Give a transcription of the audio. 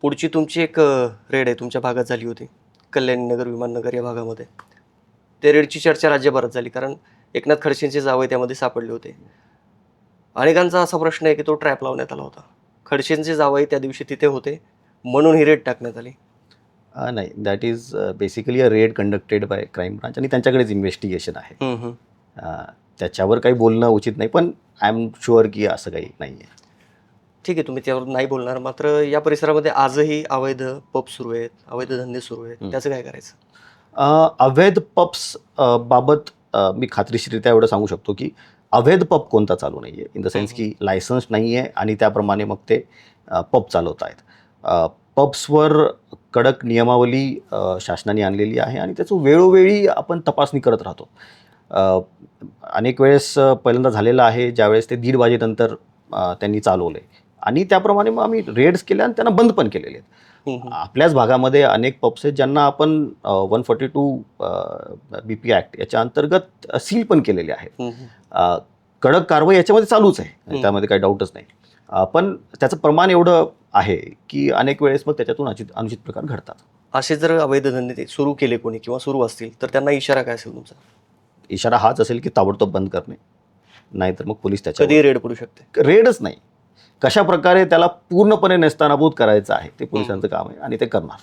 पुढची तुमची एक रेड आहे तुमच्या भागात झाली होती, कल्याणीनगर, विमाननगर या भागामध्ये. त्या रेडची चर्चा राज्यभरात झाली कारण एकनाथ खडसेंचे जावई त्यामध्ये सापडले होते. अनेकांचा असा प्रश्न आहे की तो ट्रॅप लावण्यात आला होता. खडसेंचे जावई त्या दिवशी तिथे होते म्हणून ही रेड टाकण्यात आली. नाही, that is basically a red conducted by crime branch आणि त्यांच्याकडेच इन्व्हेस्टिगेशन आहे. त्याच्यावर काही बोलणं उचित नाही, पण आय एम शुअर की असं काही नाही आहे. ठीक आहे, तुम्ही त्यावर नाही बोलणार. मात्र या परिसरामध्ये आजही अवैध पब सुरू आहेत, अवैध धंदे सुरू आहेत. त्याचं काय करायचं? अवैध पब्स बाबत मी खात्रीशीररित्या एवढं सांगू शकतो की अवैध पब कोणता चालू नाही आहे, इन द सेन्स की लायसन्स नाही आहे आणि त्याप्रमाणे मग ते पब चालवत आहेत. पब्सवर कडक नियमावली शासनाने आणलेली आहे आणि त्याचं वेळोवेळी आपण तपासणी करत राहतो. अनेक वेळेस पहिल्यांदा झालेलं आहे ज्यावेळेस ते 1:30 वाजेनंतर त्यांनी चालवले आणि त्याप्रमाणे मग आम्ही रेड्स केल्या आणि त्यांना बंद पण केलेले आहेत. आपल्याच भागामध्ये अनेक पब्स आहेत ज्यांना आपण 142 BP ॲक्ट याच्या अंतर्गत सील पण केलेले आहेत. कडक कारवाई याच्यामध्ये चालूच आहे, त्यामध्ये काही डाऊटच नाही. पण त्याचं प्रमाण एवढं आहे की अनेक वेळेस मग त्याच्यातून अनुचित प्रकार घडतात. असे जर अवैध धंदे सुरू केले कोणी किंवा सुरू असतील तर त्यांना इशारा काय असेल तुमचा? इशारा हाच असेल की ताबडतोब बंद करणे, नाहीतर मग पोलीस कधी रेड पडू शकते. रेडच नाही, कशा प्रकारे त्याला पूर्णपणे नेस्तानाबूत करायचं आहे ते पोलिसांचं काम आहे आणि ते करणार.